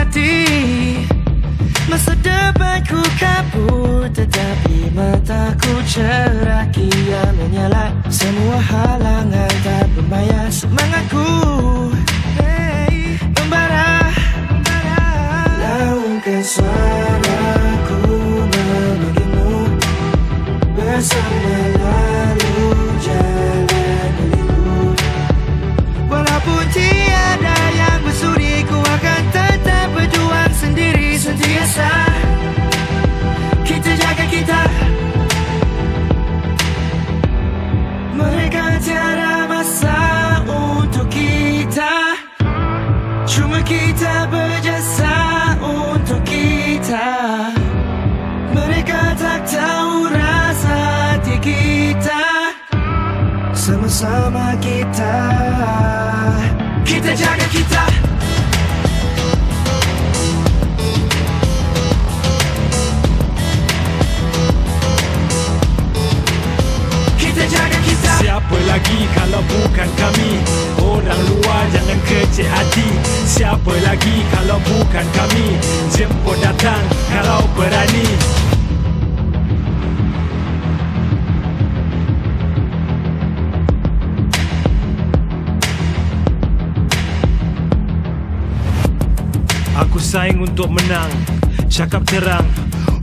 hati. Masa depanku kabur, tetapi mataku cerah kian menyala. Semua halangan tak berbahaya, semangatku membara. Laungkan suaraku memanggilmu, bersama lalu jalan milikku. Walaupun tiada yang bersudi, ku akan tetap berjuang sendiri sentiasa. Kita jaga kita. Mereka tiada masa untuk kita, cuma kita berjasa untuk kita. Mereka tak tahu rasa hati kita. Sama-sama kita, kita jaga kita. Kita jaga kita. Siapa lagi kalau bukan kami? Orang luar jangan kecil hati. Siapa lagi kalau bukan kami? Jemput datang kalau berani. Aku saing untuk menang, cakap terang.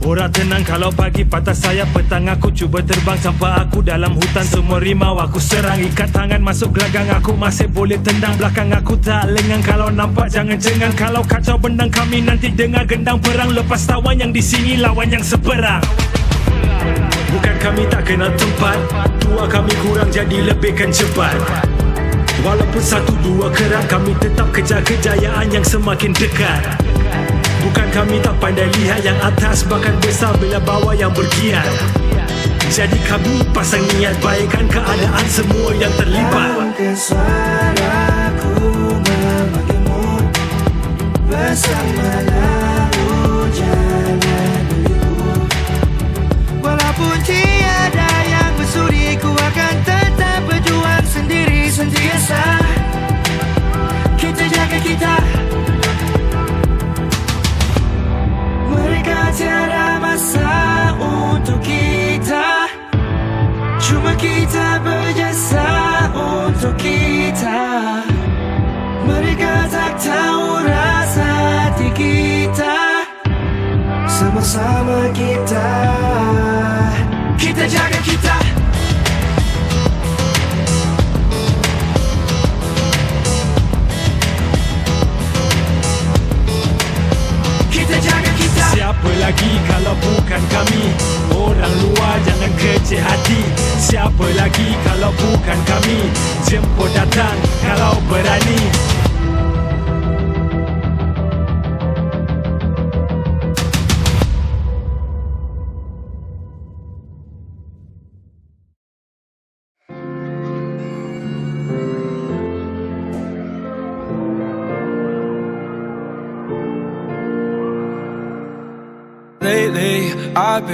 Orang tenang kalau pagi patah sayap, petang aku cuba terbang. Sampai aku dalam hutan, semua rimau aku serang. Ikat tangan masuk gelagang, aku masih boleh tendang. Belakang aku tak lengang, kalau nampak jangan cengang. Kalau kacau bendang kami nanti dengar gendang perang. Lepas tawan yang di sini lawan yang seberang. Bukan kami tak kenal tempat, tua kami kurang jadi lebihkan cepat. Walaupun satu dua kerang, kami tetap kejar kejayaan yang semakin dekat. Bukan kami tak pandai lihat yang atas, bahkan besar bila bawah yang bergiat. Jadi kami pasang niat baikkan keadaan semua yang terlibat. Laungkan suaraku memanggilmu, bersama lalu jalan milikku. Walaupun tiada yang bersudi, ku akan tetap berjuang sendiri sentiasa. Kita jaga kita. Mereka tiada masa untuk kita, cuma kita berjasa untuk kita. Mereka tak tahu rasa hati kita. Sama-sama kita, kita jaga kita. Kita jaga kita. Siapa lagi kalau bukan kami? Orang luar jangan kecil hati. Siapa lagi kalau bukan kami? Jemput datang kalau berani. Lately, I've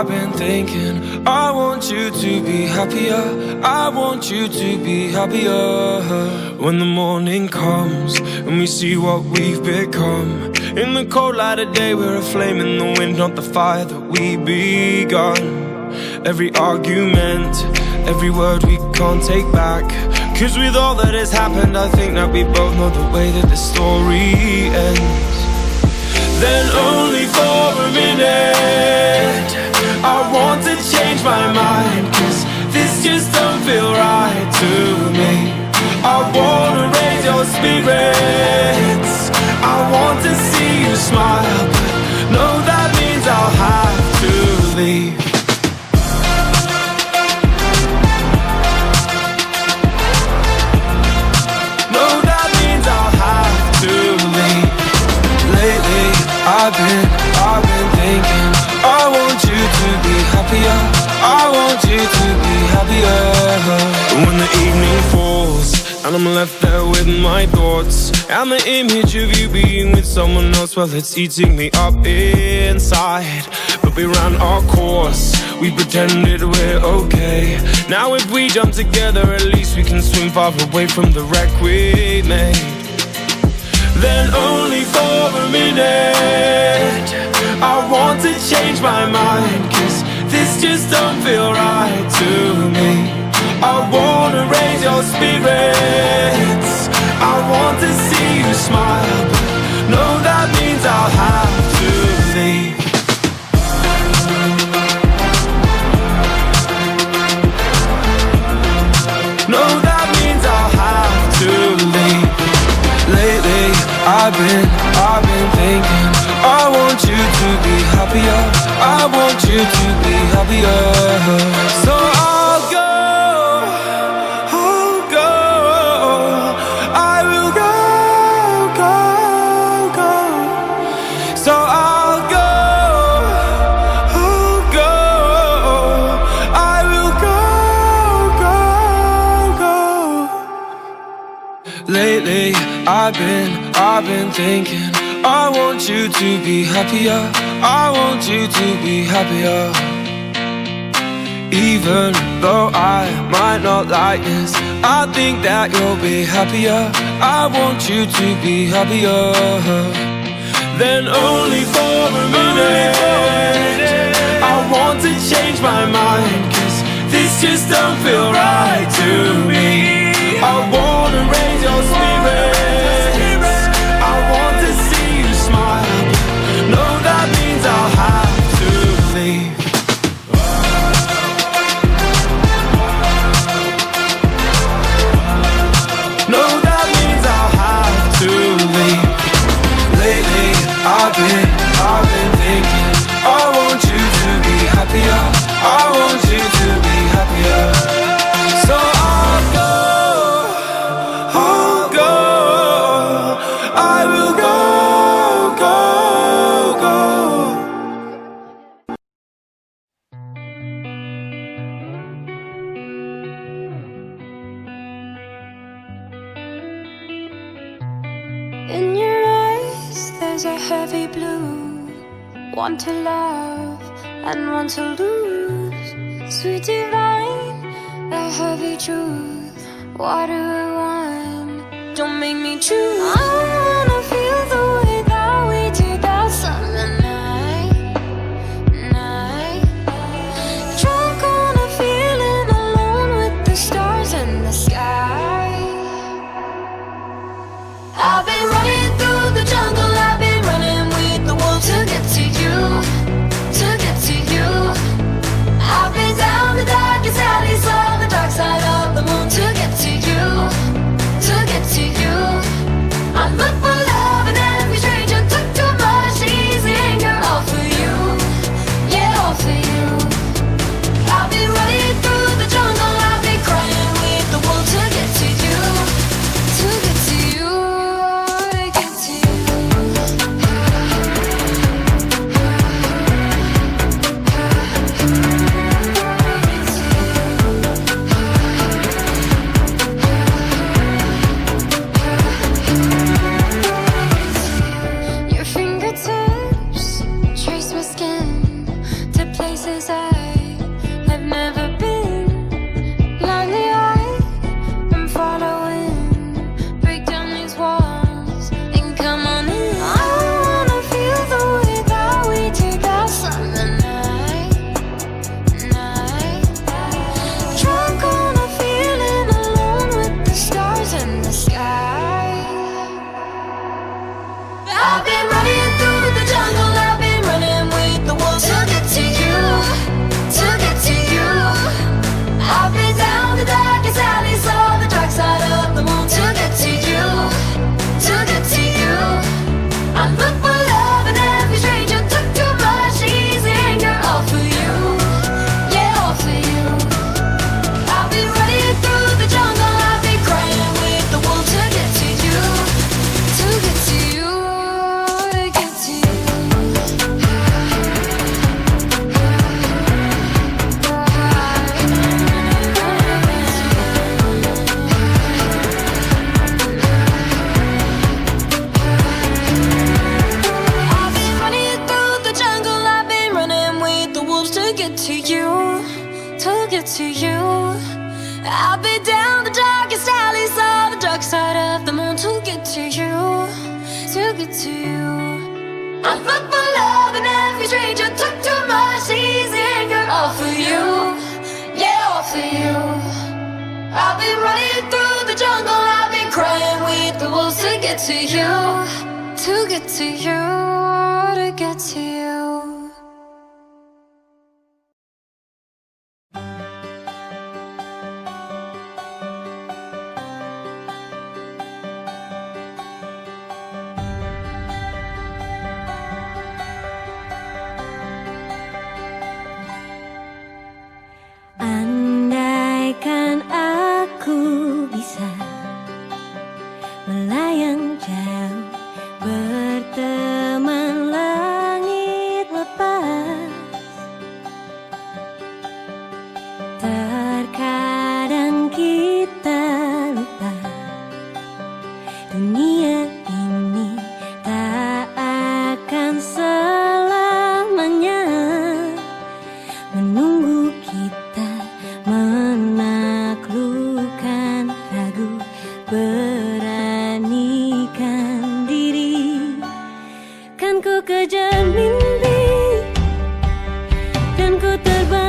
been thinking, I want you to be happier, I want you to be happier. When the morning comes and we see what we've become, in the cold light of day we're a flame in the wind, not the fire that we begun. Every argument, every word we can't take back, 'cause with all that has happened I think that we both know the way that the story ends. Then only for a minute I want to change my mind, 'cause this just don't feel right to me. I wanna raise your spirits, I want to see you smile, but no, that means I'll have to leave. No, that means I'll have to leave. Lately I've been thinking, I want you to be happier, I want you to be happier. When the evening falls and I'm left there with my thoughts, and the image of you being with someone else, well, it's eating me up inside. But we ran our course, we pretended we're okay. Now if we jump together, at least we can swim far away from the wreck we made. then only for a minute. I want to change my mind, 'cause this just don't feel right to me. I wanna raise your spirits, I want to see you smile, but no, that means I'll have to leave. No, that means I'll have to leave. Lately, I've been thinking, I want you to be happier, I want you to be happier. So I'll go, I will go. So I'll go, I will go. Lately, I've been thinking, I want you to be happier, I want you to be happier. Even though I might not like this, I think that you'll be happier, I want you to be happier. Then only for a minute, I want to change my mind, 'cause this just don't feel right to me. I wanna raise your spirits, I want to see you smile. No, that means I'll have to leave. No, that means I'll have to leave. Lately, I've been thinking, I want you to be happier, I want you to be happier. So I'll go, I will go. In your eyes, there's a heavy blue. One to love and one to lose. Sweet divine, the heavy truth. What do I want? Don't make me choose. I wanna feel the way that we did that summer night. Drunk on a feeling, alone with the stars in the sky. I've been running through the jungle, I've been running with the wolves to get to you, to get to you. I've been down the darkest alleys, saw the dark side of the moon to get to you, to get to you. I look for love in every stranger, took too much easy anger, all for you, yeah, all for you. I've been running through the jungle, I've been crying with the wolves to get to you, to get to you. Your fingertips trace my skin to places I have never been. Blindly I'm following, break down these walls and come on in. I wanna feel the way that we did that summer night. Drunk on a feeling, alone with the stars in the sky. I've been running through the jungle, I've been running with the wolves to get to you, to get to you. I've been down the darkest alleys, saw the dark side of the moon to get to you, to get to you. I look for love in every stranger, took too much easy anger, all for you, yeah, all for you. I've been running through the jungle, I've been crying with the wolves to get to you, to get to you, to get to you. I've been running through the jungle, I've been running with the wolves to get to you, to get to you. I've been down the darkest alleys, saw the dark side of the moon to get to you, it to you. I put my love in every stranger, took too much easy anger. All for you, yeah, all for you. I've been running through the jungle, I've been crying with the wolves to get to you, to get to you, to get to you. Andaikan aku bisa melayang jauh, berteman langit lepas. Terkadang kita lupa dunia ini tak akan selamanya menunggu kita menaklukkan ragu, beranikan diri. Kan ku kejar mimpi dan ku terbang